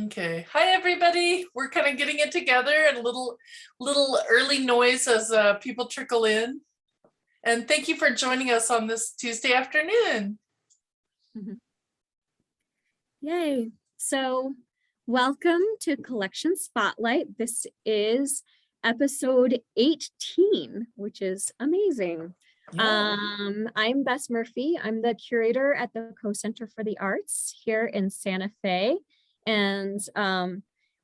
Okay. Hi, everybody. We're kind of getting it together and a little early noise as people trickle in. And thank you for joining us on this Tuesday afternoon. Yay. So welcome to Collection Spotlight. This is episode 18, which is amazing. Yeah. I'm Bess Murphy. I'm the curator at the Co-Center for the Arts here in Santa Fe. And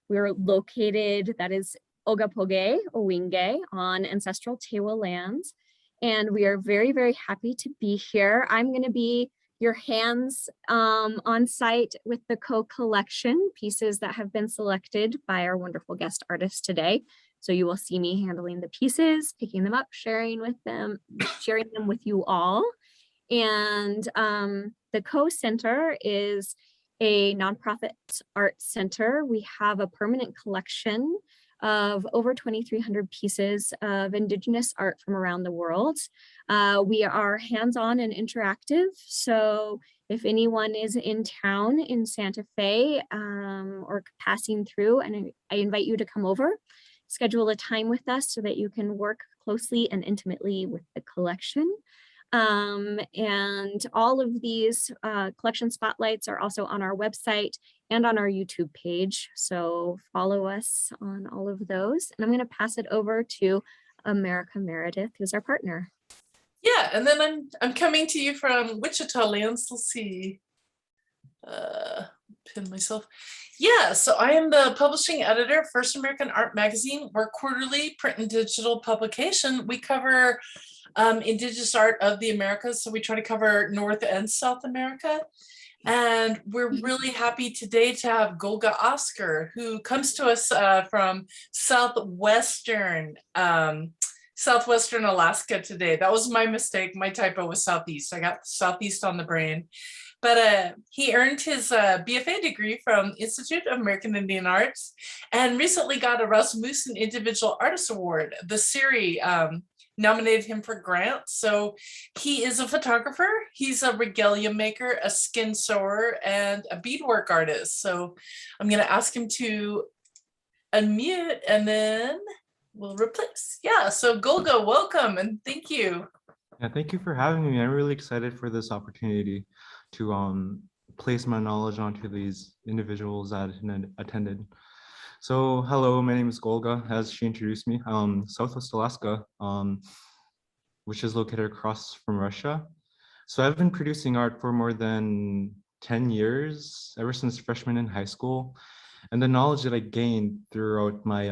we're located, that is Ogapoge, Owinge, on ancestral Tewa lands. And we are very, very happy to be here. I'm going to be your hands on site with the co-collection pieces that have been selected by our wonderful guest artist today. So you will see me handling the pieces, picking them up, sharing them with you all. And the Co-Center is a nonprofit art center. We have a permanent collection of over 2,300 pieces of Indigenous art from around the world. We are hands-on and interactive. So if anyone is in town in Santa Fe or passing through, and I invite you to come over, schedule a time with us so that you can work closely and intimately with the collection. And all of these collection spotlights are also on our website and on our YouTube page. So follow us on all of those. And I'm going to pass it over to America Meredith, who's our partner. Yeah, and then I'm coming to you from Wichita lands. Let's see. Pin myself. Yeah, so I am the publishing editor of First American Art Magazine. We're quarterly print and digital publication. We cover Indigenous art of the Americas. So we try to cover North and South America. And we're really happy today to have Golga Oscar, who comes to us from southwestern Alaska today. That was my mistake. My typo was southeast. I got southeast on the brain. But he earned his BFA degree from Institute of American Indian Arts and recently got a Rasmussen Individual Artist Award. The series nominated him for grants. So he is a photographer, he's a regalia maker, a skin sewer, and a beadwork artist. So I'm going to ask him to unmute and then we'll replace. Yeah, so Golga, welcome and thank you. Yeah, thank you for having me. I'm really excited for this opportunity to place my knowledge onto these individuals that attended. So hello, my name is Golga, as she introduced me. Southwest Alaska, which is located across from Russia. So I've been producing art for more than 10 years, ever since freshman in high school. And the knowledge that I gained throughout my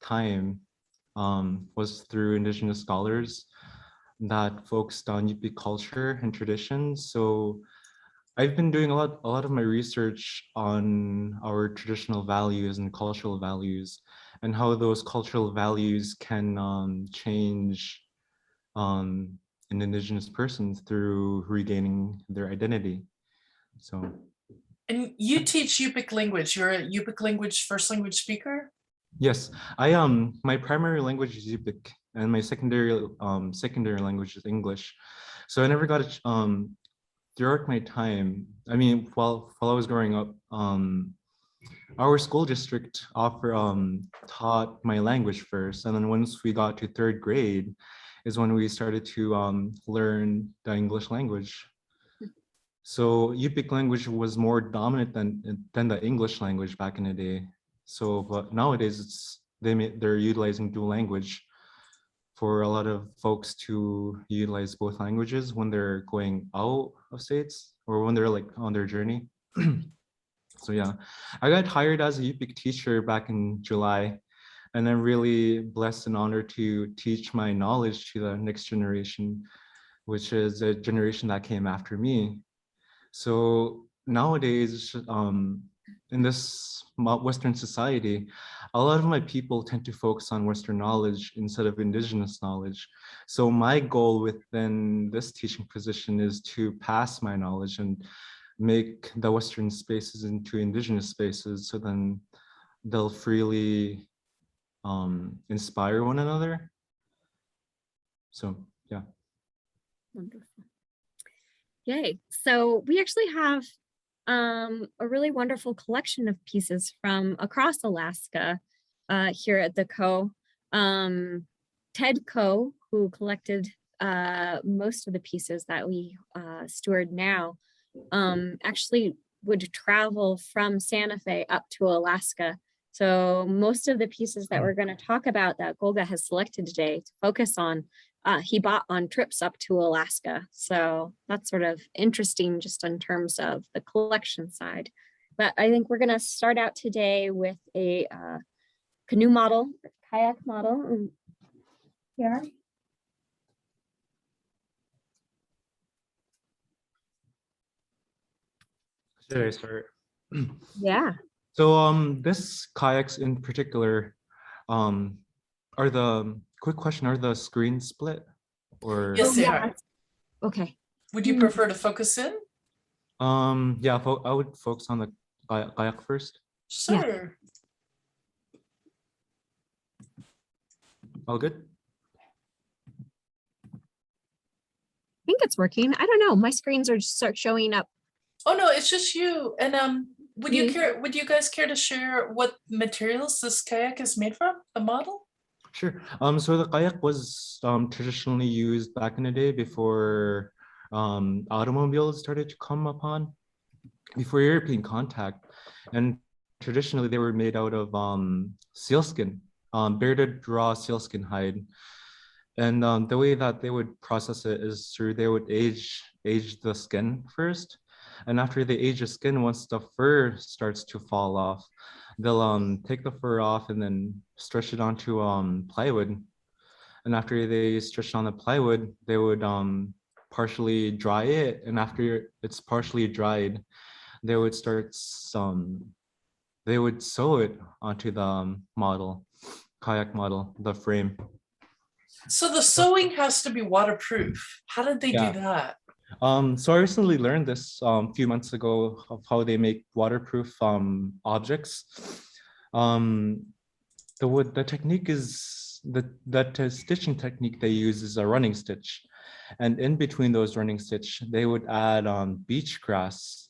time was through Indigenous scholars that focused on Yupik culture and traditions. So I've been doing a lot of my research on our traditional values and cultural values and how those cultural values can change an Indigenous person through regaining their identity. So. And you teach Yupik language. You're a Yupik language first language speaker? Yes, my primary language is Yupik and my secondary language is English. So I never got throughout my time, I mean, while I was growing up, our school district taught my language first, and then once we got to third grade is when we started to learn the English language. So Yupik language was more dominant than the English language back in the day. So, but nowadays they're utilizing dual language for a lot of folks to utilize both languages when they're going out of states or when they're like on their journey. So yeah, I got hired as a Yupik teacher back in July, and I'm really blessed and honored to teach my knowledge to the next generation, which is a generation that came after me. So nowadays, in this Western society, a lot of my people tend to focus on Western knowledge instead of Indigenous knowledge. So my goal within this teaching position is to pass my knowledge and make the Western spaces into Indigenous spaces, so then they'll freely inspire one another. So yeah. Wonderful. Yay. So we actually have a really wonderful collection of pieces from across Alaska here at the Co. Ted Co, who collected most of the pieces that we steward now, actually would travel from Santa Fe up to Alaska. So most of the pieces that we're going to talk about that Golga has selected today to focus on, he bought on trips up to Alaska. So that's sort of interesting just in terms of the collection side. But I think we're going to start out today with a canoe model, kayak model. Here. Should I start? Yeah. So this kayaks in particular, are the quick question, are the screens split or Yes, they yeah. are. Okay. Would you prefer to focus in? yeah, I would focus on the kayak first. Sure. All good? I think it's working. I don't know. My screens are just showing up. Oh no, it's just you. And would you Me. would you guys care to share what materials this kayak is made from? The model? Sure. So the kayak was traditionally used back in the day before automobiles started to come upon, before European contact. And traditionally they were made out of sealskin, bearded raw sealskin hide. And the way that they would process it is through, they would age the skin first. And after they age the skin, once the fur starts to fall off, they'll take the fur off and then stretch it onto plywood. And after they stretch on the plywood, they would partially dry it. And after it's partially dried, they would start they would sew it onto the model, kayak model, the frame. So the sewing has to be waterproof. How did they do that? So I recently learned this a few months ago of how they make waterproof objects. The technique is the stitching technique they use is a running stitch, and in between those running stitch, they would add beach grass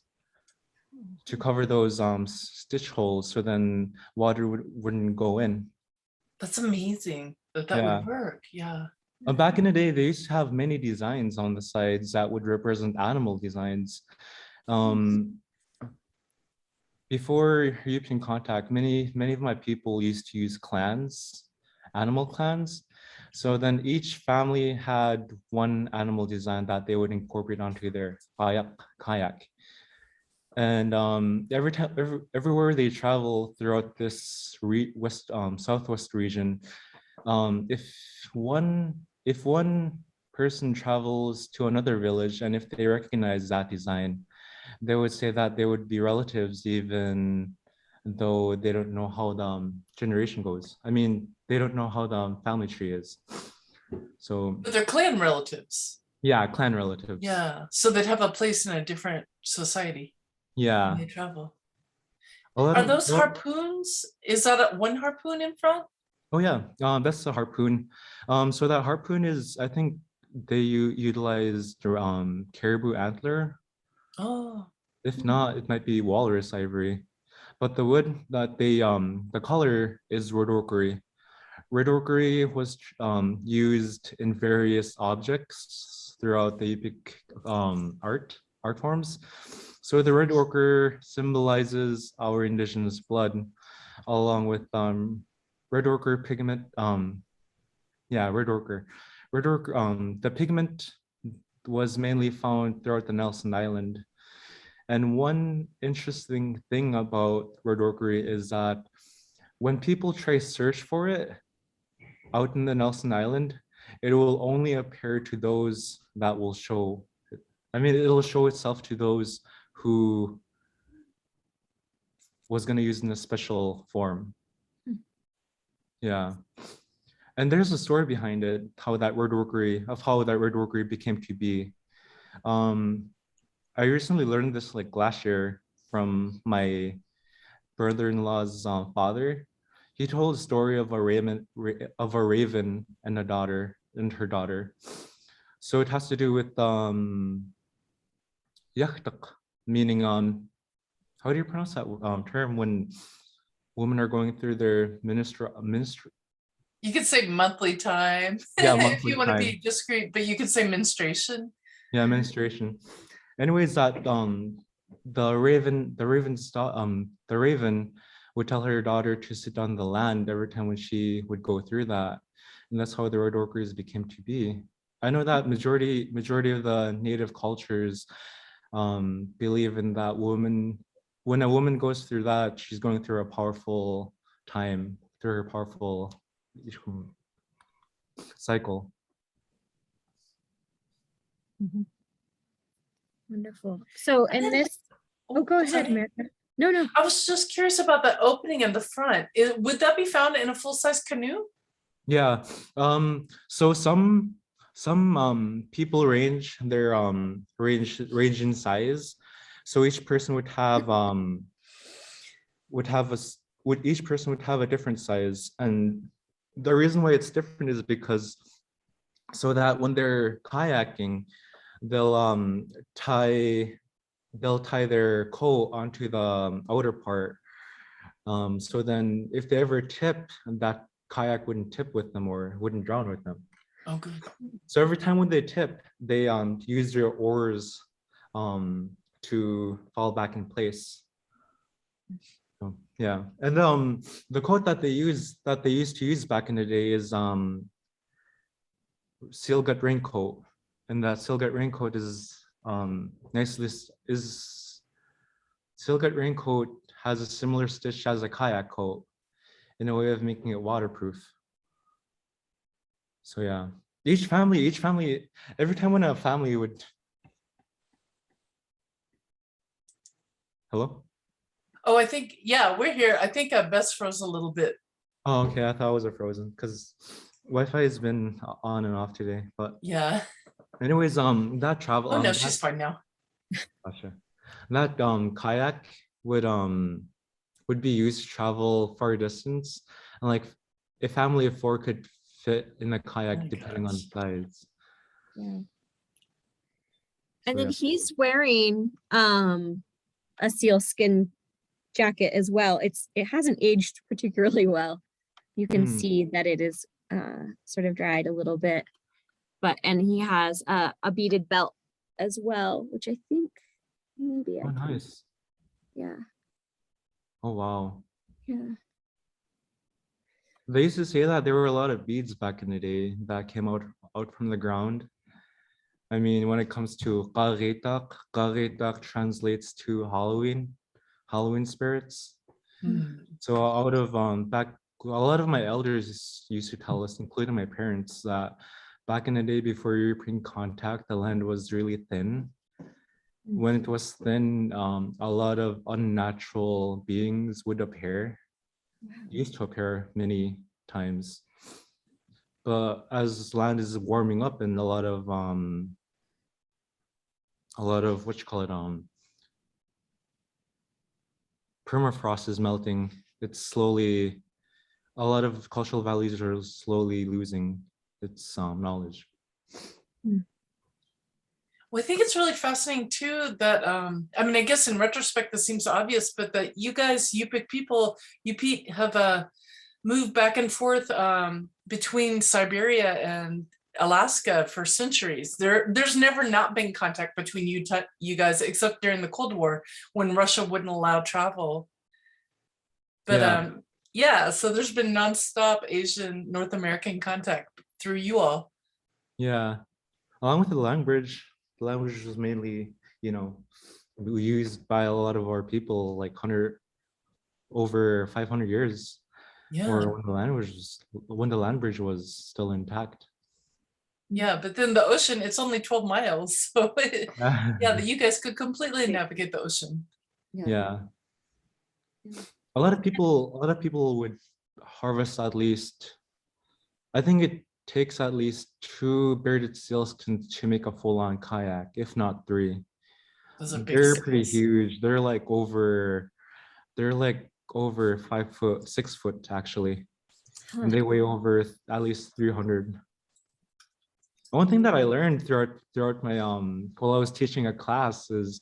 to cover those stitch holes, so then water wouldn't go in. That's amazing that would work. Yeah. Back in the day, they used to have many designs on the sides that would represent animal designs. Before European contact, many of my people used to use clans, animal clans. So then each family had one animal design that they would incorporate onto their kayak. And everywhere they travel throughout this southwest region, if one person travels to another village and if they recognize that design, they would say that they would be relatives even though they don't know how the generation goes. I mean, they don't know how the family tree is. So But they're clan relatives. yeah, clan relatives. Yeah. So they'd have a place in a different society. Yeah. When they travel. Are those harpoons? Is that one harpoon in front? Oh yeah, that's a harpoon. So that harpoon is, I think they utilize caribou antler. Oh. If not, it might be walrus ivory. But the wood that they the color is red ochre. Red ochre was used in various objects throughout the epic art forms. So the red ochre symbolizes our indigenous blood, along with red ochre pigment. Red ochre. Red ochre. The pigment was mainly found throughout the Nelson Island. And one interesting thing about red ochre is that when people try search for it out in the Nelson Island, it will only appear to those that will show. I mean, it'll show itself to those who was going to use in a special form. Yeah. And there's a story behind it, how that red ochre became to be. I recently learned this like last year from my brother-in-law's father. He told a story of a raven and her daughter. So it has to do with yaktak, meaning how do you pronounce that term when women are going through their ministry? You could say monthly time Yeah, if monthly you want to time. be discreet, but you could say menstruation. Yeah, menstruation. Anyways, that the raven would tell her daughter to sit on the land every time when she would go through that, and that's how the red workers became to be. I know that majority of the native cultures believe in that woman. When a woman goes through that, she's going through a powerful time, through her powerful cycle. Wonderful. So in this, oh, go ahead, sorry. America. No. I was just curious about the opening in the front. Would that be found in a full-size canoe? Yeah. So some people range their range in size. So each person would have each person would have a different size, and the reason why it's different is because so that when they're kayaking, they'll tie their coat onto the outer part. So then if they ever tip, that kayak wouldn't tip with them or wouldn't drown with them. Oh, good. So every time when they tip, they use their oars to fall back in place. So, yeah, and the coat that they used to use back in the day is seal gut raincoat, and that seal gut raincoat is seal gut raincoat has a similar stitch as a kayak coat in a way of making it waterproof. So yeah, each family, every time when a family would, hello? Oh, I think, yeah, we're here. I think Bess froze a little bit. Oh, okay, I thought it was a frozen because Wi-Fi has been on and off today, but Yeah. anyways, that travel, Oh, no, she's fine now. gotcha. That kayak would be used to travel far distance, and like a family of 4 could fit in a kayak my depending on gosh. size. Yeah. So, And then yeah. he's wearing a sealskin jacket as well. It hasn't aged particularly well. You can see that it is sort of dried a little bit, and he has a beaded belt as well, which I think maybe Oh, nice. Yeah. Oh, wow. Yeah. They used to say that there were a lot of beads back in the day that came out from the ground. I mean, when it comes to qagitak translates to Halloween spirits. So out of back, a lot of my elders used to tell us, including my parents, that back in the day before European contact, the land was really thin. When it was thin, a lot of unnatural beings would appear. Used to appear many times. But as land is warming up and a lot of what you call it, permafrost is melting, it's slowly, a lot of cultural values are slowly losing its knowledge. Well, I think it's really fascinating too that I mean, I guess in retrospect this seems obvious, but that you guys, Yupik people, Yupik have moved back and forth between Siberia and Alaska for centuries. There's never not been contact between you guys except during the Cold War when Russia wouldn't allow travel. But Yeah. yeah, so there's been nonstop Asian North American contact through you all. Yeah, along with the language was mainly, used by a lot of our people like over 500 years. Yeah. Or when the land bridge was still intact. Yeah, but then the ocean, it's only 12 miles. So yeah, you guys could completely navigate the ocean. Yeah. A lot of people would harvest at least, I think it takes at least 2 bearded seals to make a full-on kayak, if not 3. Those are big They're pretty seals. huge. They're like over 5 foot, 6 foot actually. And they weigh over at least 300. One thing that I learned throughout my while I was teaching a class is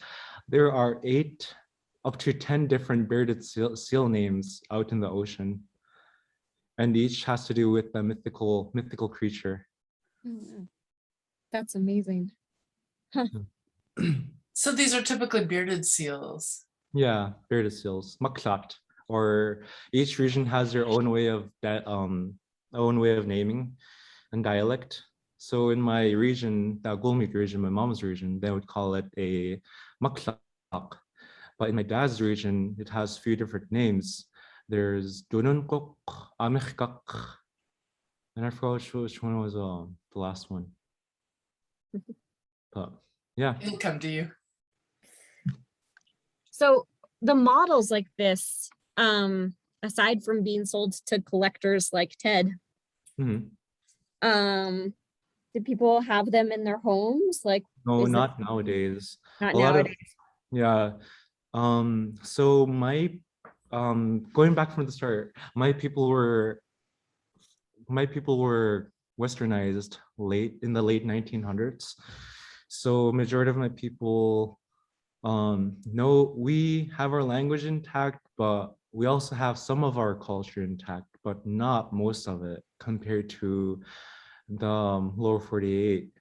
there are 8 up to 10 different bearded seal names out in the ocean. And each has to do with a mythical creature. That's amazing. So these are typically bearded seals. Yeah, bearded seals, maklat, or each region has their own way of naming and dialect. So in my region, the Gulmik region, my mom's region, they would call it a maklak. But in my dad's region, it has a few different names. There's Dununkok, Amikkak, and I forgot which one was the last one. But yeah. It'll come to you. So the models like this, aside from being sold to collectors like Ted, Mhm. do people have them in their homes? Like, No, is it- not nowadays. not A lot of- nowadays. Yeah. So my going back from the start, my people were westernized in the late 1900s. So majority of my people no, we have our language intact, but we also have some of our culture intact, but not most of it compared to the lower 48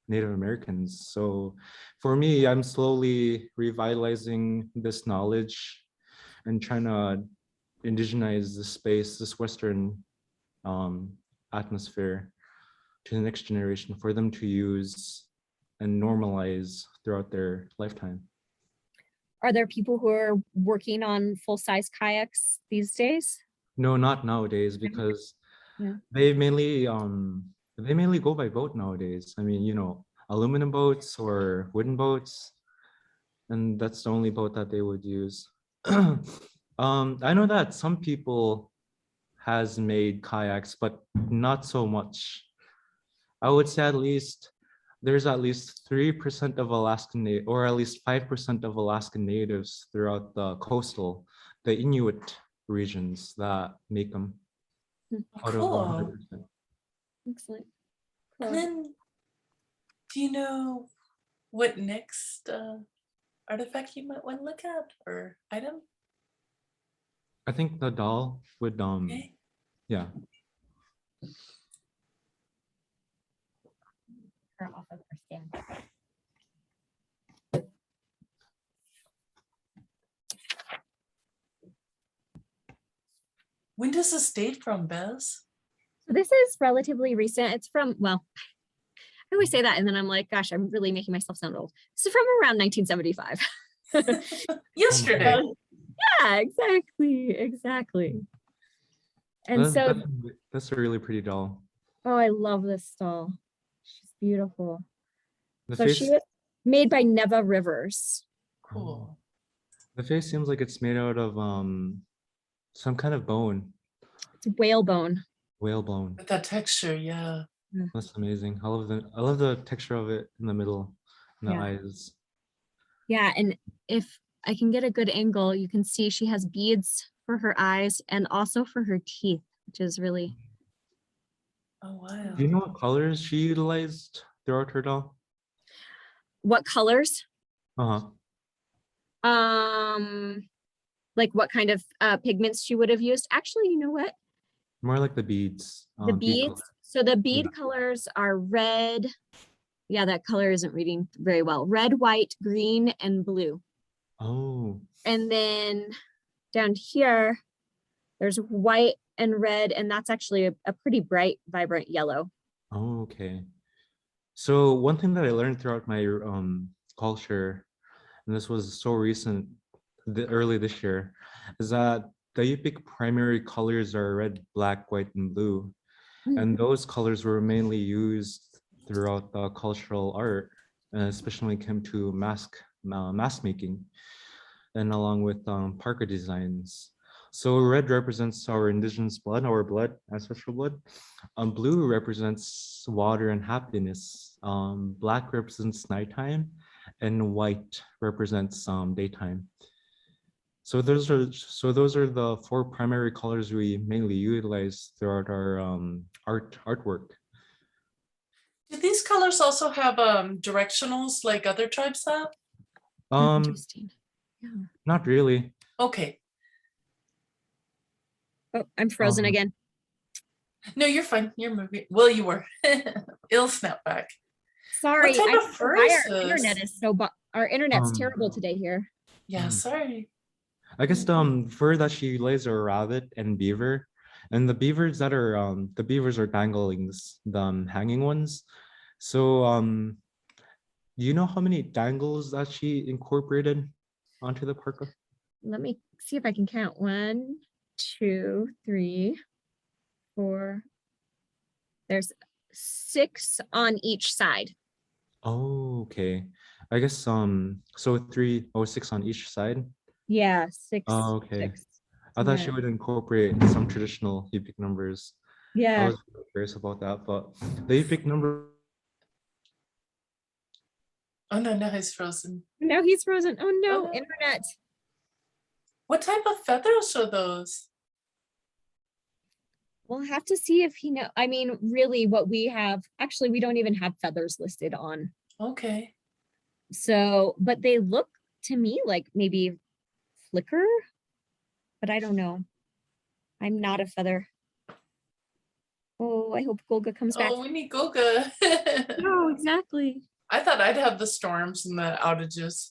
Native Americans. So for me, I'm slowly revitalizing this knowledge and trying to indigenize this space, this Western atmosphere to the next generation for them to use and normalize throughout their lifetime. Are there people who are working on full-size kayaks these days? No, not nowadays, because Yeah. they mainly go by boat nowadays. I mean, aluminum boats or wooden boats, and that's the only boat that they would use. I know that some people has made kayaks, but not so much. I would say there's at least 3% of Alaskan or at least 5% of Alaskan natives throughout the the Inuit regions that make them. Out of Cool. 100%. Excellent. And Cool. then, do you know what next artifact you might want to look at or item? I think the doll would Okay. yeah. Her off of her stand. When does this date from, Bez? So this is relatively recent. It's from, well, I always say that and then I'm like, gosh, I'm really making myself sound old. This is from around 1975. Yesterday. Yeah, exactly. And That's, so, that's a really pretty doll. oh, I love this doll. She's beautiful. The So face, she was made by Neva Rivers. Cool. the face seems like it's made out of some kind of bone, It's whalebone. whale bone. With that texture, yeah. That's amazing. I love the texture of it in the middle, and the Yeah. eyes. Yeah, and if I can get a good angle, you can see she has beads for her eyes and also for her teeth, which is really, Oh, wow. Do you know what colors she utilized throughout her doll? what colors? Uh-huh. Like what kind of pigments she would have used. Actually, you know what? More like the beads. The bead beads. color. So the bead colors are red. Yeah, that color isn't reading very well. Red, white, green, and blue. Oh. And then down here, there's white and red, and that's actually a pretty bright, vibrant yellow. Oh, okay. So one thing that I learned throughout my culture, and this was so recent, early this year, is that the Yupik primary colors are red, black, white, and blue. And those colors were mainly used throughout the cultural art, especially when it came to mask making, and along with parka designs. So red represents our indigenous blood, ancestral blood. Blue represents water and happiness. Black represents nighttime, and white represents daytime. So those are the four primary colors we mainly utilize throughout our artwork. Do these colors also have directionals like other tribes have? Um, Interesting. Yeah. Not really. Okay. Oh, I'm frozen Um, again. No, you're fine. You're moving. Well, you were. It'll snap back. What Sorry, type I of don't know fur why is our internet this? is so our internet's um, terrible today here. Yeah, sorry. I guess the fur that she lays are rabbit and beaver, and the beavers are danglings, hanging ones. So do you know how many dangles that she incorporated onto the parka? Let me see if I can count. 1, 2, 3, 4. There's 6 on each side. Oh, okay. I guess so 6 on each side. Yeah, 6, Oh, okay. 6. I thought Yeah. she would incorporate some traditional Yupik numbers. I Yeah. was curious about that, but the Yupik number. Oh no, now he's frozen. Now he's frozen. Oh no, no. internet. What type of feathers are those? We'll have to see if he know. I mean, really what we have, actually, we don't even have feathers listed on. Okay. So, but they look to me like maybe flicker, but I don't know. I'm not a feather. Oh, I hope Golga comes back. Oh, we need Golga. No, exactly. I thought I'd have the storms and the outages.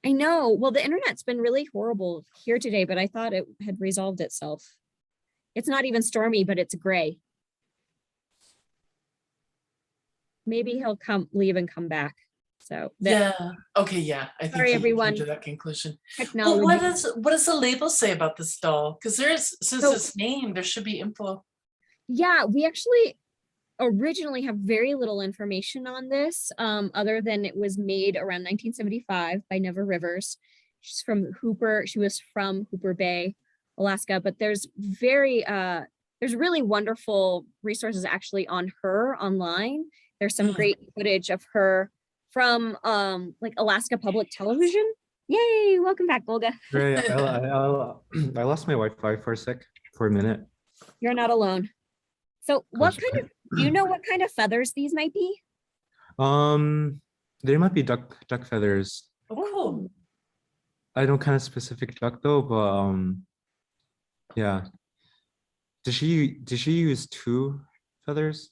I know. Well, the internet's been really horrible here today, but I thought it had resolved itself. It's not even stormy, but it's gray. Maybe he'll leave and come back. So Yeah. Okay. Yeah. I think Sorry, he everyone. came to that conclusion. Technology. Well, what does the label say about this doll? Because since So- it's named, there should be info. Yeah, we actually originally have very little information on this, other than it was made around 1975 by Neva Rivers. She's from Hooper. She was from Hooper Bay, Alaska. But there's really wonderful resources actually on her online. There's some great footage of her from like Alaska Public Television. Yay! Welcome back, Golga. Right, I lost my Wi-Fi for a minute. You're not alone. So what Gosh. kind of, do you know what kind of feathers these might be? There might be duck feathers. Oh, cool. I don't kind of specific duck though, but yeah. Did she use 2 feathers?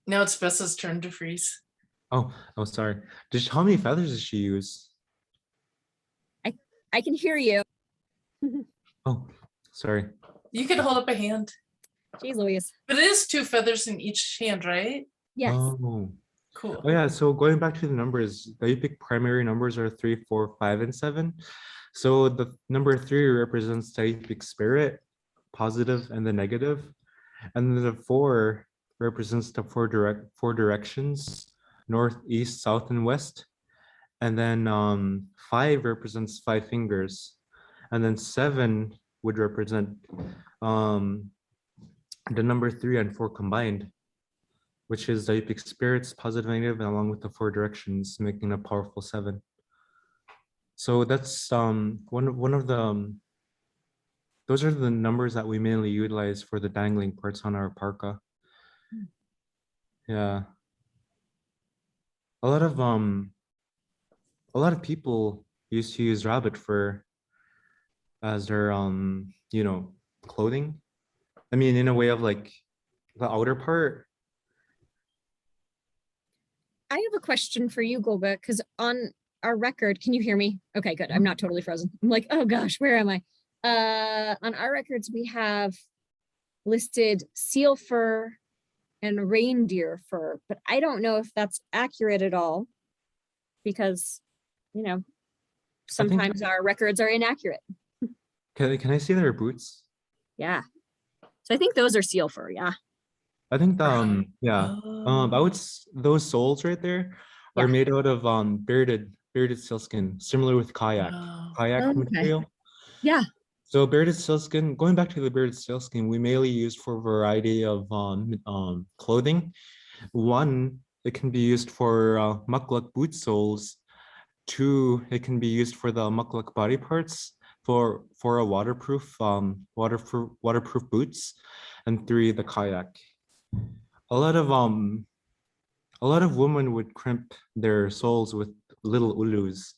Now it's Bessa's turn to freeze. Oh, sorry. How many feathers did she use? I can hear you. Oh, sorry. You can hold up a hand. Jeez Louise. But it is 2 feathers in each hand, right? Yes. Oh. Cool. Oh yeah, so going back to the numbers, the Yupik primary numbers are 3, 4, 5, and 7. So the number 3 represents the Yupik spirit, positive and the negative. And then the 4 represents the four directions, north, east, south, and west. And then 5 represents 5 fingers. And then 7 would represent the number 3 and 4 combined, which is the Yupik spirits, positive, negative, and along with the 4 directions, making a powerful 7. So that's one of the those are the numbers that we mainly utilize for the dangling parts on our parka. Yeah. A lot of people used to use rabbit fur as their clothing. I mean, in a way of like the outer part. I have a question for you, Golga, because on our record, can you hear me? Okay, good. I'm not totally frozen. I'm like, oh gosh, where am I? On our records, we have listed seal fur and reindeer fur, but I don't know if that's accurate at all because, sometimes our records are inaccurate. Can I see their boots? Yeah. So I think those are seal fur. Yeah. I think Oh. those soles right there are Yeah. made out of bearded sealskin, similar with kayak Wow. Okay. material. Yeah. So bearded sealskin, going back to the bearded sealskin, we mainly use for a variety of clothing. One, it can be used for mukluk boot soles. 2, it can be used for the mukluk body parts for a waterproof boots. And 3, the kayak. A lot of a lot of women would crimp their soles with little ulus.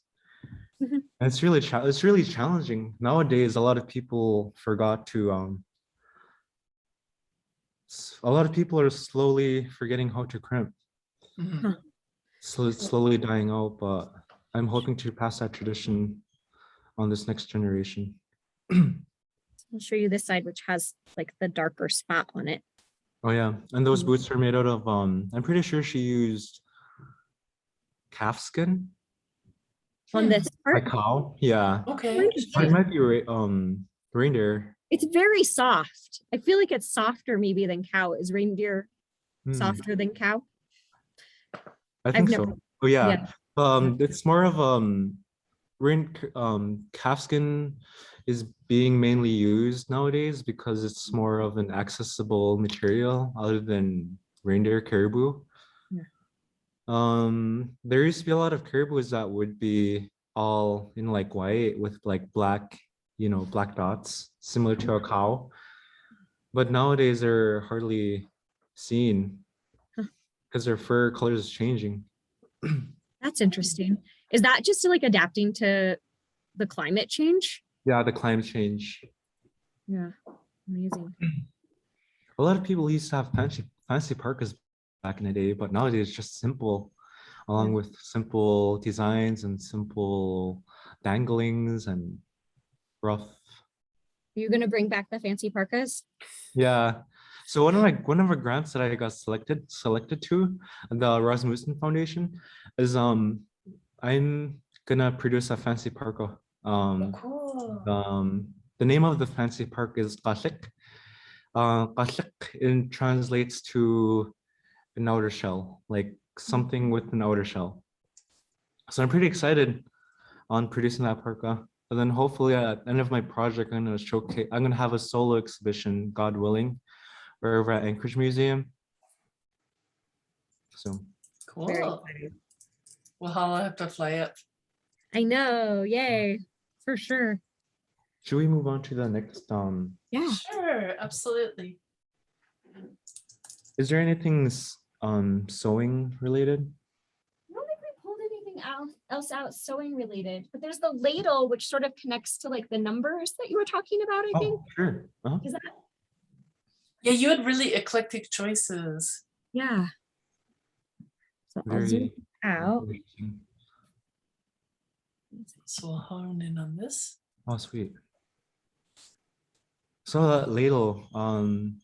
Mhm. And it's really challenging. Nowadays, a lot of people forgot to a lot of people are slowly forgetting how to crimp. Mhm. Huh. So it's slowly dying out, but I'm hoping to pass that tradition on this next generation. I'll show you this side, which has like the darker spot on it. Oh yeah, and those Mhm. boots are made out of I'm pretty sure she used calf skin, On this like part, cow. Yeah, oh, Okay. or it interesting. might be reindeer. It's very soft. I feel like it's softer maybe than cow. Is reindeer Hmm, softer than cow? I I've think never, so. Oh yeah. yeah, it's more of calf skin is being mainly used nowadays because it's more of an accessible material other than reindeer caribou. Yeah. There used to be a lot of caribous that would be all in like white with like black, black dots, similar to a cow. But nowadays they're hardly seen Huh. because their fur color is changing. That's interesting. Is that just like adapting to the climate change? Yeah, the climate change. Yeah, amazing. A lot of people used to have fancy parkas back in the day, but nowadays it's just simple, along Yeah. with simple designs and simple danglings and rough. Are you gonna bring back the fancy parkas? Yeah. So one of the grants that I got selected to the Rasmussen Foundation is I'm gonna produce a fancy parka. Oh, cool. The name of the fancy park is Kasik. Kasik translates to an outer shell, like something with an outer shell. So I'm pretty excited on producing that parka. And then hopefully at the end of my project, I'm gonna have a solo exhibition, God willing, over at Anchorage Museum. So Very Cool. exciting. Well, I'll have to fly up. I know, yay, for sure. should we move on to the next Yeah. Sure, absolutely. is there anything sewing related? I don't think we pulled anything else out sewing related, but there's the ladle, which sort of connects to like the numbers that you were talking about, I think. Oh, sure. Uh-huh. Is that, Yeah, you had really eclectic choices. yeah. So I'll Very zoom out. interesting. So we'll hone in on this. Oh, sweet. So that ladle,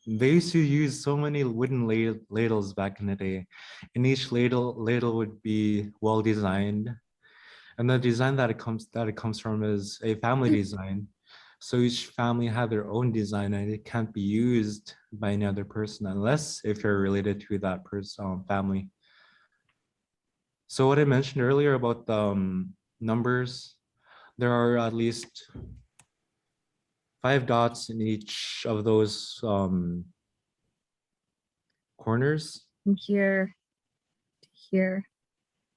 they used to use so many wooden ladles back in the day, and each ladle would be well designed, and the design that it comes from is a family design. So each family had their own design, and it can't be used by any other person unless if you're related to that person family. So what I mentioned earlier about the numbers, there are at least 5 dots in each of those corners. From here to here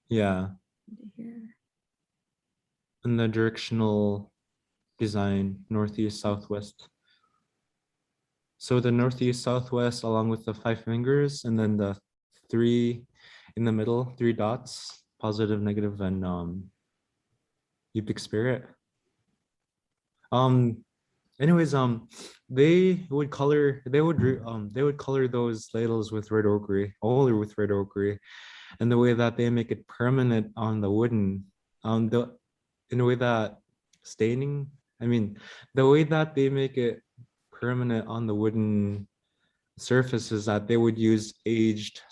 Yeah, to here. in the directional design, northeast, southwest. So the northeast, southwest, along with the 5 fingers, and then the 3 in the middle, 3 dots, positive, negative, and Yupik spirit. Anyways, they would color those ladles with red ochre, only with red ochre, and the way that they make it permanent on the wooden, in a way that staining, I mean, the way that they make it permanent on the wooden surface is that they would use aged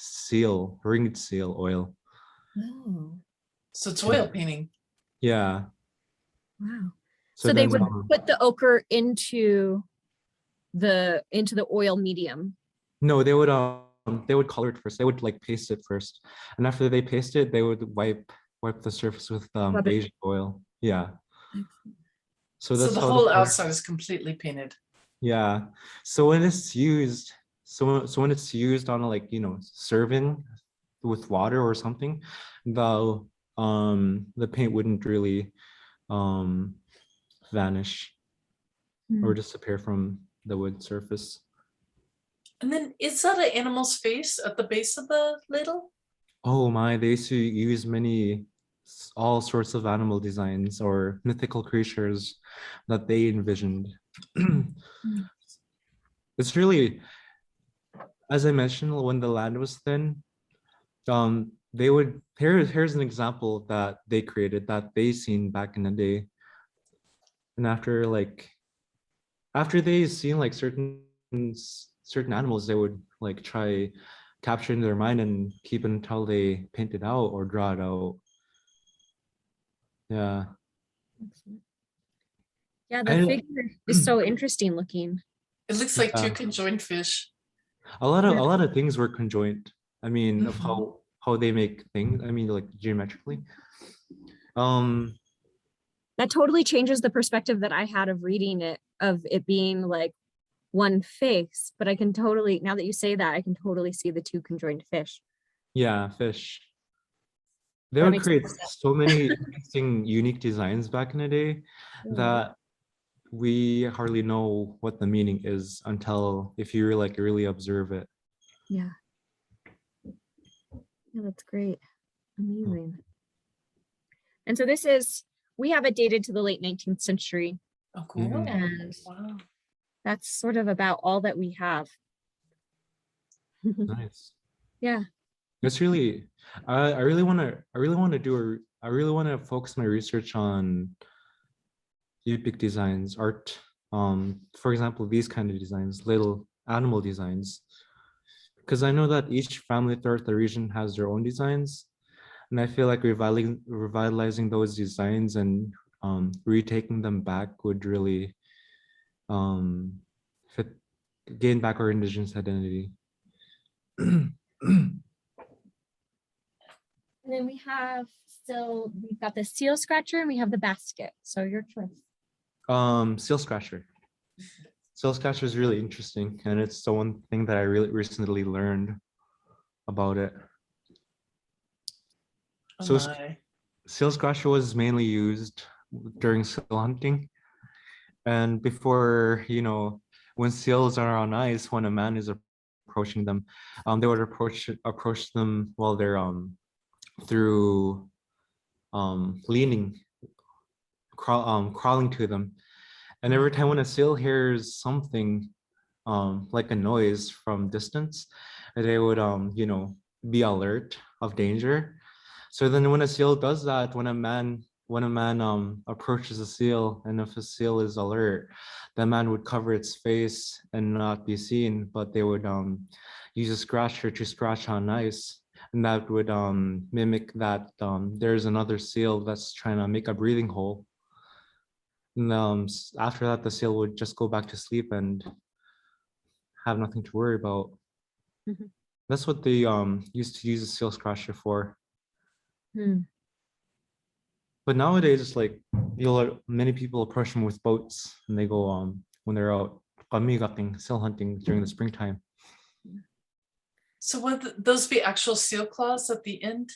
ringed seal oil. Oh, So it's oil painting. Yeah. wow. So So they then, would put the ochre into the oil medium. no, they would color it first. They would like paste it first, and after they paste it, they would wipe the surface with Rub it. aged oil. Yeah. So So that's the how whole outside is completely painted. yeah. So when it's used, so when it's used on like serving with water or something, the paint wouldn't really vanish or Hmm. disappear from the wood surface. And then is that an animal's face at the base of the ladle? Oh my, they used to use all sorts of animal designs or mythical creatures that they envisioned. Mm. It's really, as I mentioned, when the land was thin, they would, here's an example that they created that they seen back in the day. And after they seen like certain animals, they would like try capture in their mind and keep it until they paint it out or draw it out. Yeah. Excellent. Yeah, the I figure is so interesting looking. It looks like two yeah. conjoined fish. Yeah. A lot of things were conjoined. I mean, of Mhm. how they make things. I mean, like geometrically. Um, That totally changes the perspective that I had of reading it, of it being like one face. But I can totally, now that you say that, I can totally see the two conjoined fish. yeah, fish. They That would makes create more sense. so many interesting, unique designs back in the day Yeah. that we hardly know what the meaning is until if you like really observe it. Yeah. Yeah, that's great. Amazing. And so we have it dated to the late 19th century. Oh, cool. And Wow. that's sort of about all that we have. Nice. Yeah. It's really, I really want to focus my research on epic designs, art. For example, these kind of designs, little animal designs, because I know that each family throughout the region has their own designs, and I feel like revitalizing those designs and retaking them back would really um, fit, gain back our indigenous identity. And then we've got the seal scratcher and we have the basket. So your choice. Seal scratcher. Seal scratcher is really interesting, and it's the one thing that I really recently learned about it. Oh So my. seal scratcher was mainly used during seal hunting, and before, when seals are on ice, when a man is approaching them, they would approach them while they're through leaning, crawling to them. And every time when a seal hears something like a noise from distance, they would be alert of danger. So then when a seal does that, when a man approaches a seal, and if a seal is alert, the man would cover its face and not be seen, but they would use a scratcher to scratch on ice, and that would mimic that there's another seal that's trying to make a breathing hole. And after that, the seal would just go back to sleep and have nothing to worry about. Mhm. That's what they used to use a seal scratcher for. Hmm. But nowadays, it's like many people approach them with boats, and they go when they're out kamigating, seal hunting during the springtime. So would those be actual seal claws at the end?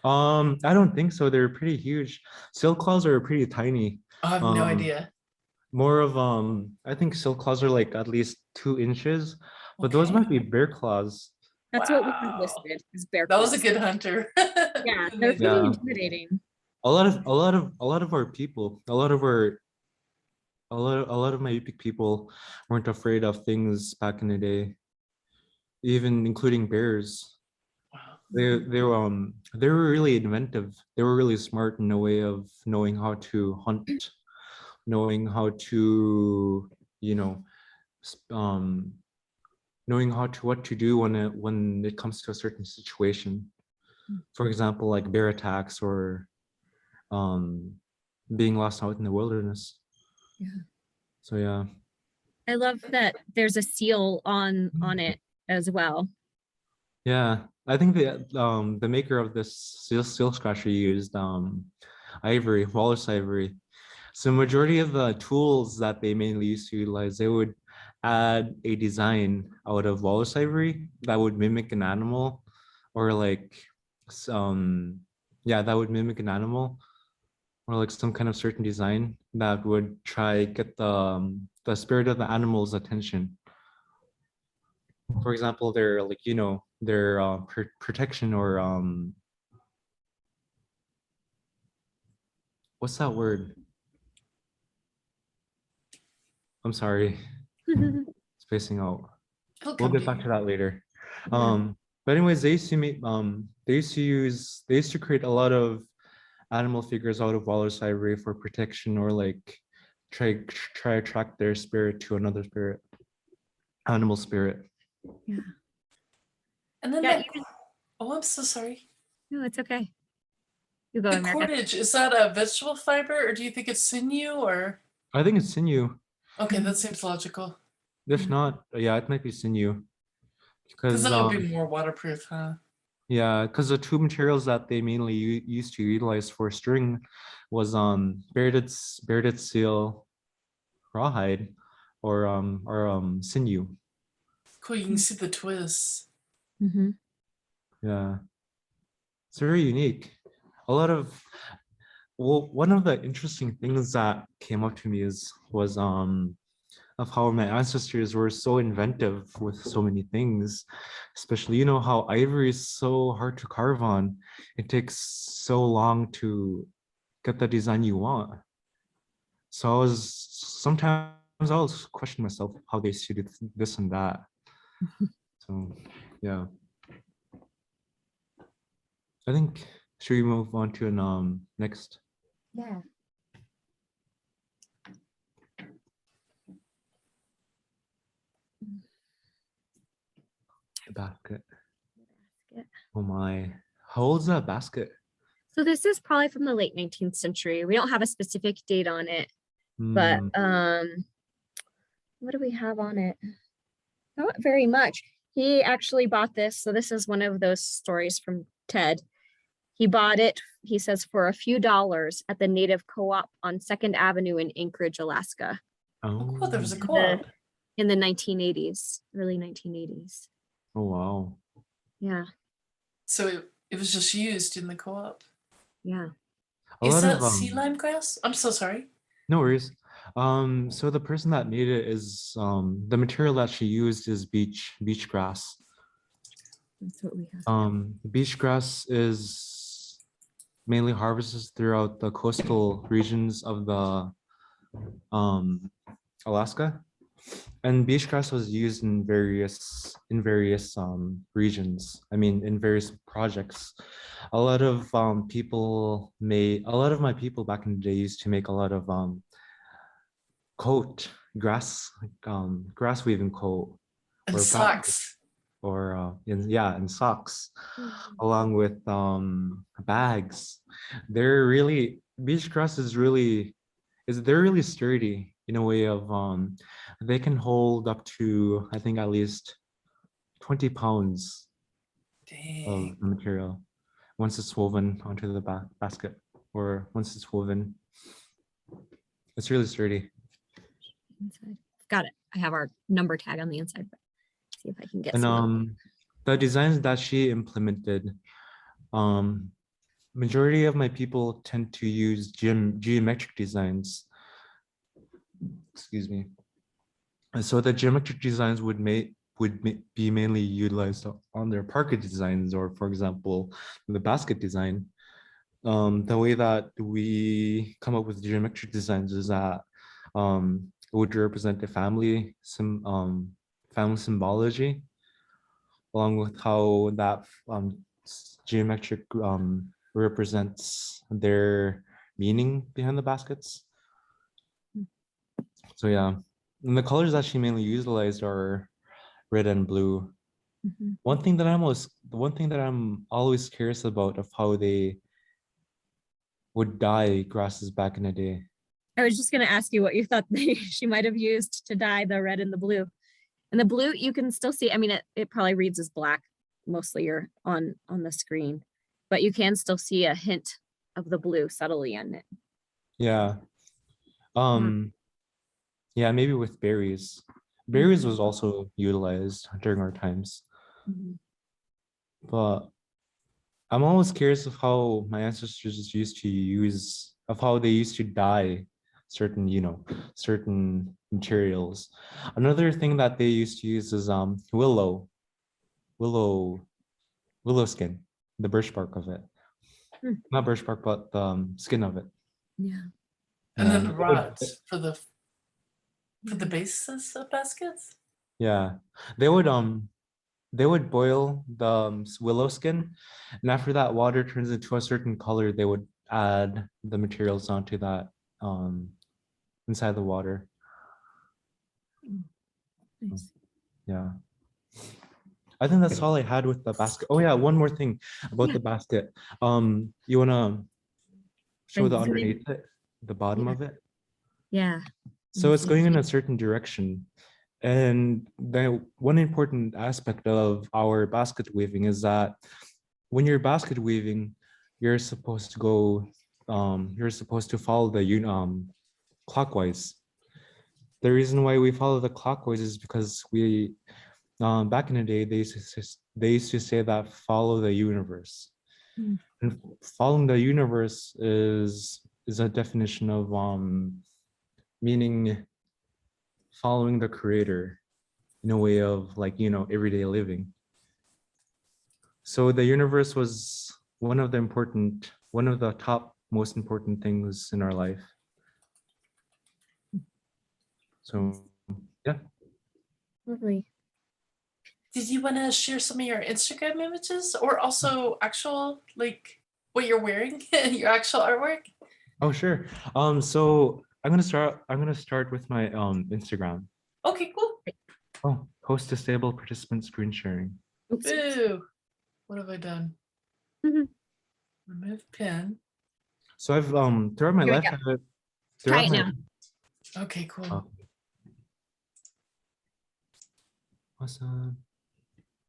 I don't think so. They're pretty huge. Seal claws are pretty tiny. I have no Um, idea. More of I think seal claws are like at least 2 inches, but those Okay. might be bear claws. That's what we have Wow. listed is bear That was a claws. good hunter. Yeah, they're Amazing. pretty Yeah. intimidating. A lot of our people, a lot of my Yupik people weren't afraid of things back in the day, even including bears. Wow. They were really inventive. They were really smart in a way of knowing how to hunt, knowing how to, you know, knowing what to do when it comes to a certain situation. For example, like bear attacks or um, being lost out in the wilderness. Yeah. So yeah. I love that there's a seal on it as well. Yeah, I think the maker of this seal scratcher used ivory, walrus ivory. So majority of the tools that they mainly used to utilize, they would add a design out of walrus ivory that would mimic an animal, or like some yeah, that would mimic an animal, or like some kind of certain design that would try get the spirit of the animal's attention. For example, they're like, their protection, or what's that word? I'm sorry, spacing out. It'll We'll come get to back you. to that later. Yeah. But anyways, they used to make they used to create a lot of animal figures out of walrus ivory for protection, or like try attract their spirit to another spirit, animal spirit. Yeah. And then Yeah, that, oh, I'm so sorry. No, it's okay. You go, The America. cordage, is that a vegetable fiber or do you think it's sinew or? I think it's sinew. Okay, that seems logical. If not, yeah, it might be sinew. Because Because that would be more waterproof, huh? yeah, because the two materials that they mainly used to utilize for string was bearded seal rawhide, or sinew. Cool, you can see the twists. Mm-hmm. Yeah, it's very unique. A lot of Well, one of the interesting things that came up to me was of how my ancestors were so inventive with so many things, especially, how ivory is so hard to carve on. It takes so long to get the design you want. So sometimes I was questioning myself how they suited this and that. So yeah, I think, should we move on to an next? Yeah. Basket. Basket. Oh my, how old's that basket? So this is probably from the late 19th century. We don't have a specific date on it, but what do we have on it? Not very much. He actually bought this. So this is one of those stories from Ted. He bought it, he says, for a few dollars at the native co-op on 2nd Avenue in Anchorage, Alaska. Oh, cool, there was a In co-op. in the 1980s, early 1980s. Oh wow. Yeah, So it was just used in the co-op. yeah. A Is lot that of sea lime grass? I'm so sorry. no worries. So the person that made it is the material that she used is beach grass. That's what we have. Beach grass is mainly harvested throughout the coastal regions of the Alaska. And beach grass was used in various regions. I mean, in various projects. A lot of my people back in the day used to make a lot of coat, grass weaving coat, And or socks. and socks, Mhm. along with bags. Beach grass they're really sturdy in a way of they can hold up to, I think, at least 20 pounds of Dang. the material once it's woven onto the basket, or once it's woven. It's really sturdy. Inside. Got it. I have our number tag on the inside. But see if I can get And some. the designs that she implemented, majority of my people tend to use geometric designs. Excuse me. And so the geometric designs be mainly utilized on their parquet designs, or for example, the basket design. The way that we come up with geometric designs is that it would represent the family symbology, along with how that geometric represents their meaning behind the baskets. So yeah, and the colors that she mainly utilized are red and blue. Mhm. One thing that I'm always curious about of how they would dye grasses back in the day. I was just going to ask you what you thought she might have used to dye the red and the blue. And the blue, you can still see. I mean, it probably reads as black mostly or on the screen, but you can still see a hint of the blue subtly in it. Yeah. Yeah, maybe with berries. Berries Mhm. was also utilized during our times. Mhm. But I'm always curious of how how they used to dye certain materials. Another thing that they used to use is willow willow skin, the birch bark of it. Not birch bark, but the skin of it. Yeah. And then the it would- rods for the bases of baskets. Yeah, they would boil the willow skin, and after that water turns into a certain color, they would add the materials onto that inside the water. Nice. Yeah. I think that's all I had with the basket. Oh yeah, one more thing about the basket. You wanna show the Zoom in. underneath it, the bottom Yeah. of it? Yeah. So it's going in a certain direction. And the one important aspect of our basket weaving is that when you're basket weaving, you're supposed to go, you're supposed to follow the clockwise. The reason why we follow the clockwise is because we, back in the day, they used to say that follow the universe. Mm. And following the universe is a definition of meaning following the creator in a way of like, everyday living. So the universe was one of the top most important things in our life. So yeah. Lovely. Did you want to share some of your Instagram images or also actual, like what you're wearing, your actual artwork? Oh, sure. So I'm gonna start with my Instagram. Okay, cool. Oh, host disabled participant screen sharing. Oops. Boo. What have I done? Mhm. Remove pin. So I've throughout my Here we life, Try throughout it my now. Okay, cool. Oh. Awesome.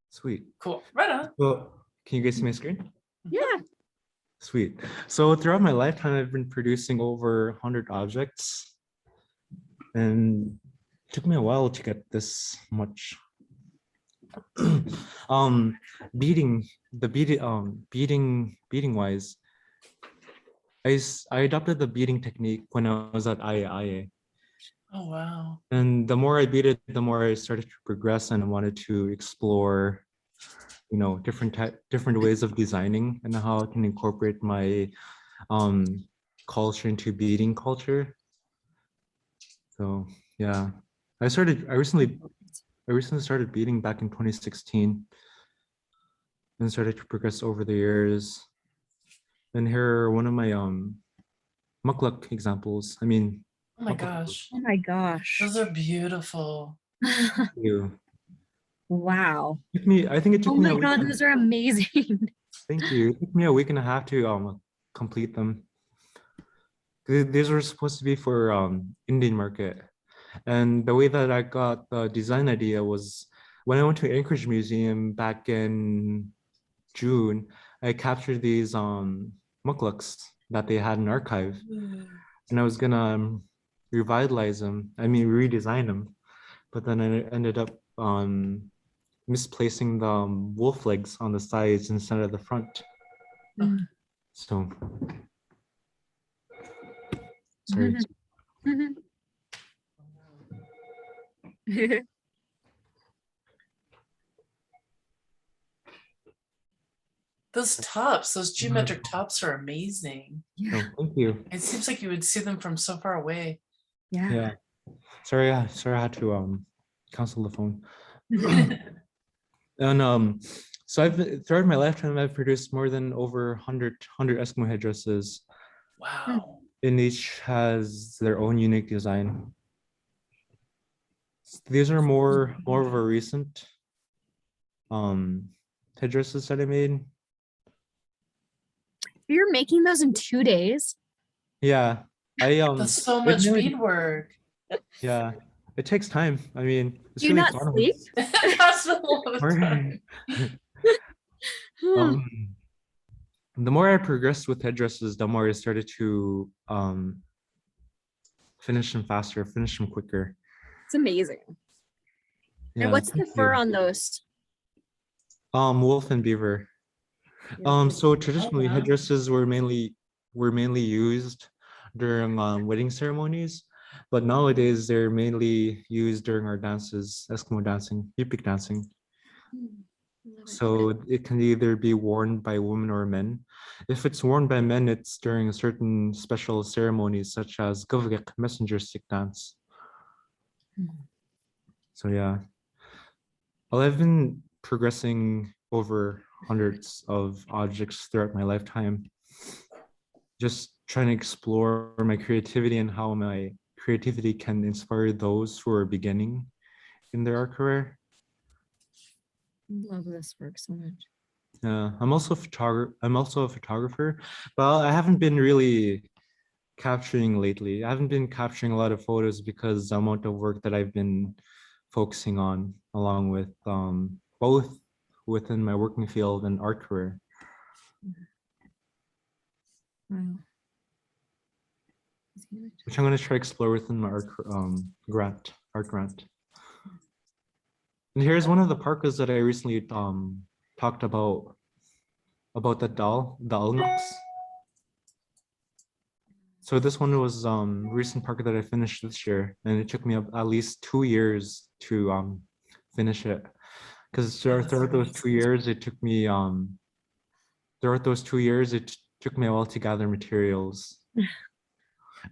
Sweet. Cool. Right on. So can you guys see my screen? Yeah. Sweet. So throughout my lifetime, I've been producing over 100 objects, and it took me a while to get this much. Beading wise, I adopted the beading technique when I was at IAIA. Oh, wow. And the more I beaded, the more I started to progress, and I wanted to explore, different ways of designing and how I can incorporate my culture into beading culture. So yeah, I recently started beading back in 2016 and started to progress over the years. And here are one of my mukluk examples. I mean, Oh my mukluk. gosh. Oh my gosh. Those are beautiful. You. Wow. I think it took Oh me my a God, week. those are amazing. Thank you. It took me a week and a half to complete them. These were supposed to be for Indian market. And the way that I got the design idea was when I went to Anchorage Museum back in June, I captured these mukluks that they had in archive, and I was gonna revitalize them. I mean, redesign them, but then I ended up misplacing the wolf legs on the sides instead of the front. Mm. So sorry. Those tops, those geometric tops are amazing. Oh, thank you. It seems like you would see them from so far away. Yeah. Yeah. Sorry, I had to cancel the phone. And so throughout my lifetime, I've produced more than over 100 Eskimo headdresses, Wow. and each has their own unique design. These are more of a recent headdresses that I made. You're making those in 2 days? Yeah, That's so I've much never- beadwork. Yeah, it takes time. I mean, it's Do you really not fun. sleep? That's a lot of time. The more I progressed with headdresses, the more I started to finish them faster, finish them quicker. It's amazing. Yeah, And what's the thank fur you. on those? Wolf and beaver. So traditionally, wow. headdresses were mainly used during wedding ceremonies, but nowadays they're mainly used during our dances, Eskimo dancing, Yupik dancing. Love it. So it can either be worn by women or men. If it's worn by men, it's during certain special ceremonies such as Golga messenger stick dance. Mhm. So yeah, well, I've been progressing over hundreds of objects throughout my lifetime, just trying to explore my creativity and how my creativity can inspire those who are beginning in their art career. Love this work so much. Yeah, I'm also a photographer, but I haven't been really capturing lately. I haven't been capturing a lot of photos because the amount of work that I've been focusing on, along with both within my working field and art career. Wow. Which I'm going to try to explore within my art grant. And here's one of the parkas that I recently talked about the dalnuts. So this one was recent parka that I finished this year, and it took me at least 2 years to finish it. Because throughout those 2 years, it took me a while to gather materials.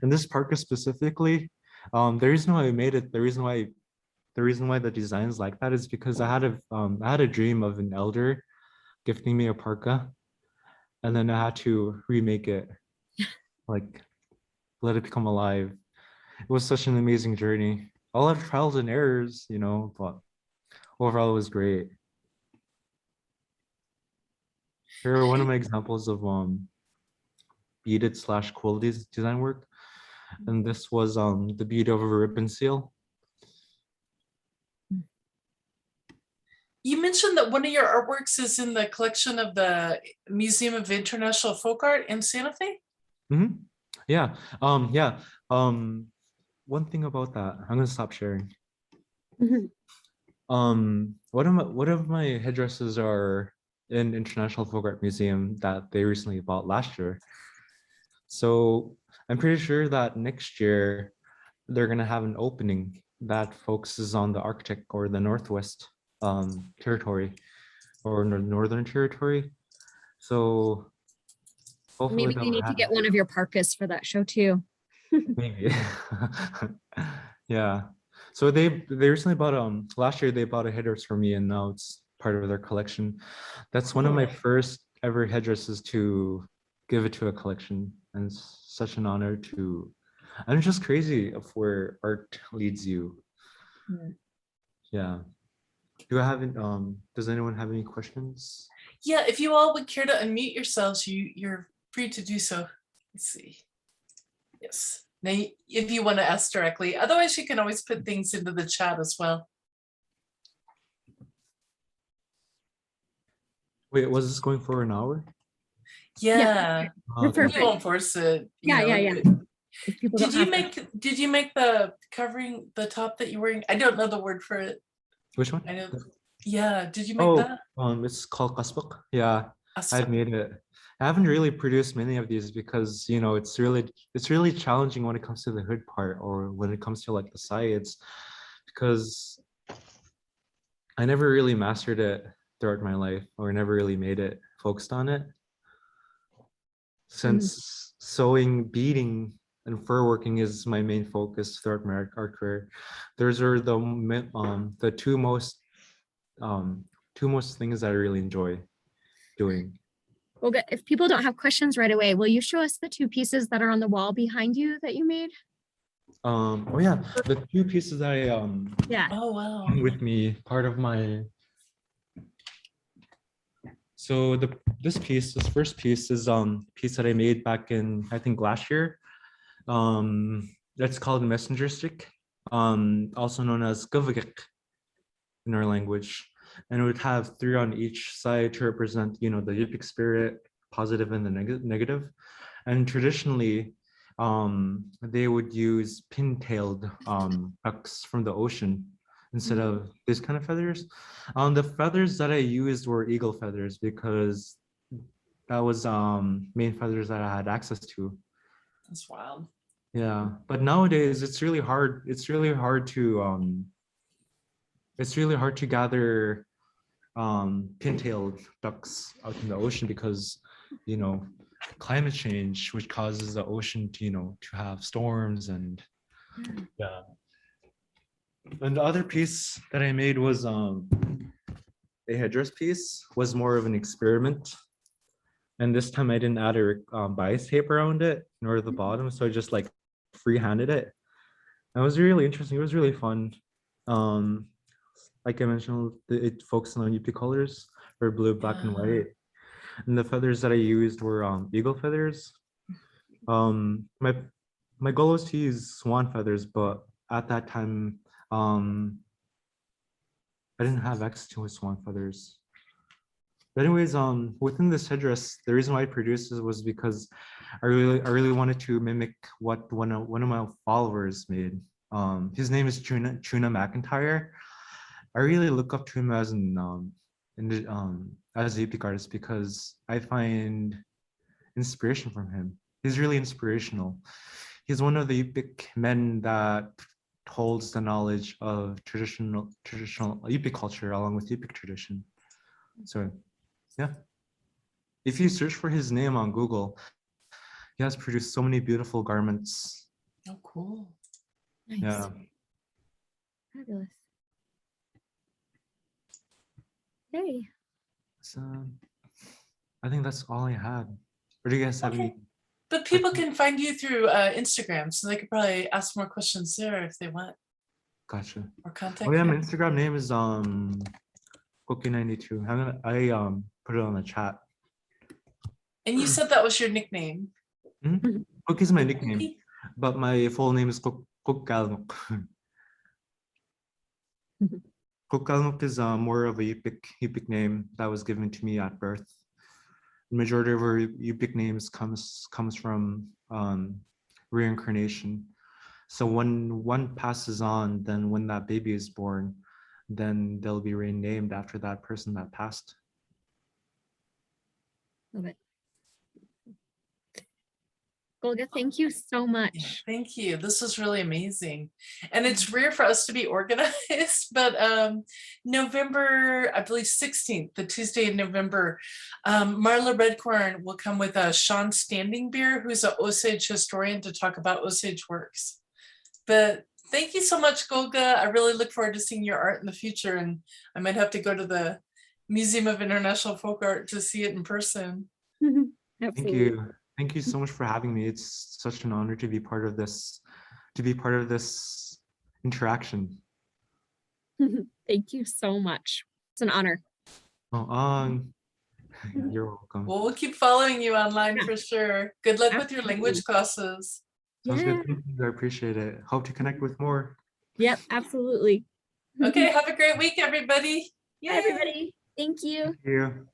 And this parka specifically, the reason why I made it, the reason why the design is like that is because I had a dream of an elder gifting me a parka, and then I had to remake it, like let it become alive. It was such an amazing journey. A lot of trials and errors, but overall it was great. Here are one of my examples of beaded / quilted design work. And this was the bead of a ribbon seal. You mentioned that one of your artworks is in the collection of the Museum of International Folk Art in Santa Fe. Mm-hmm. Yeah. Yeah. One thing about that, I'm gonna stop sharing. Mhm. One of my headdresses are in International Folk Art Museum that they recently bought last year. So I'm pretty sure that next year they're gonna have an opening that focuses on the Arctic or the Northwest territory or Northern Territory. So hopefully Maybe we they'll need to have get one of your parkas for that show too. maybe. Yeah. So they recently bought last year they bought a headdress for me, and now it's part of their collection. That's one of my first ever headdresses to give it to a collection, and it's such an honor to. I'm just crazy of where art leads you. Yeah. Yeah. Does anyone have any questions? Yeah, if you all would care to unmute yourselves, you're free to do so. Let's see. Yes. Now, if you want to ask directly, otherwise you can always put things into the chat as well. Wait, was this going for an hour? Yeah, We're Okay. we perfect. won't force it. Yeah. If people don't Did you have did you make the covering, the top that you're wearing? I don't know the word for it. Which one? I know. Yeah, did you make Oh, that? it's called kasbak. Yeah, I've Awesome. made it. I haven't really produced many of these because it's really challenging when it comes to the hood part or when it comes to like the sides, because I never really mastered it throughout my life or never really made it focused on it. Since sewing, beading, and fur working is my main focus throughout my art career, those are the two most things that I really enjoy doing. Well, if people don't have questions right away, will you show us the two pieces that are on the wall behind you that you made? Oh yeah, the two pieces that I Yeah. Oh wow. with me, part of my. So this first piece is piece that I made back in I think last year. That's called messenger stick, also known as gavagik in our language, and it would have 3 on each side to represent, the Yupik spirit, positive and the negative. And traditionally, they would use pin-tailed ducks from the ocean instead of this kind of feathers. The feathers that I used were eagle feathers because that was main feathers that I had access to. That's wild. Yeah, but nowadays it's really hard. It's really hard to gather pin-tailed ducks out in the ocean because, you know, climate change, which causes the ocean to, you know, to have storms and yeah. And the other piece that I made was a headdress piece, was more of an experiment. And this time I didn't add a bias tape around it nor the bottom, so I just like free-handed it. That was really interesting. It was really fun. Like I mentioned, it focused on UP colors, or blue, black, and white. And the feathers that I used were eagle feathers. My goal was to use swan feathers, but at that time, I didn't have access to swan feathers. But anyways, within this headdress, the reason why I produced this was because I really wanted to mimic what one of my followers made. His name is Tuna McIntyre. I really look up to him as as a epic artist because I find inspiration from him. He's really inspirational. He's one of the epic men that holds the knowledge of traditional epic culture along with epic tradition. So, yeah. If you search for his name on Google, he has produced so many beautiful garments. Oh, cool. Nice. Yeah. Fabulous. Hey. So I think that's all I had. Or do you guys have Okay. any? But people can find you through Instagram, so they could probably ask more questions there if they want, Gotcha. or contact Oh yeah, you. my Instagram name is Cookie92. I put it on the chat. And you said that was your nickname. Cookie's my nickname, Cookie? but my full name is Kukkalmuk. Kukkalmuk is more of a Yupik name that was given to me at birth. The majority of our Yupik names comes from reincarnation. So when one passes on, then when that baby is born, then they'll be renamed after that person that passed. Love it. Golga, thank you so Yeah, much. thank you. This was really amazing. And it's rare for us to be organized, but November, I believe 16th, the Tuesday in November, Marla Redcorn will come with Sean Standing Beer, who's an Osage historian, to talk about Osage works. But thank you so much, Golga. I really look forward to seeing your art in the future, and I might have to go to the Museum of International Folk Art to see it in person. Thank Absolutely. you. Thank you so much for having me. It's such an honor to be part of this, interaction. Thank you so much. It's an honor. Oh, you're welcome. Well, we'll keep following you online for sure. Good luck with your Absolutely. language classes. Sounds Yeah. good. Thank you. I appreciate it. Hope to connect with more. Yep, absolutely. Okay, have a great week, everybody. Bye, everybody. Thank you. Thank you.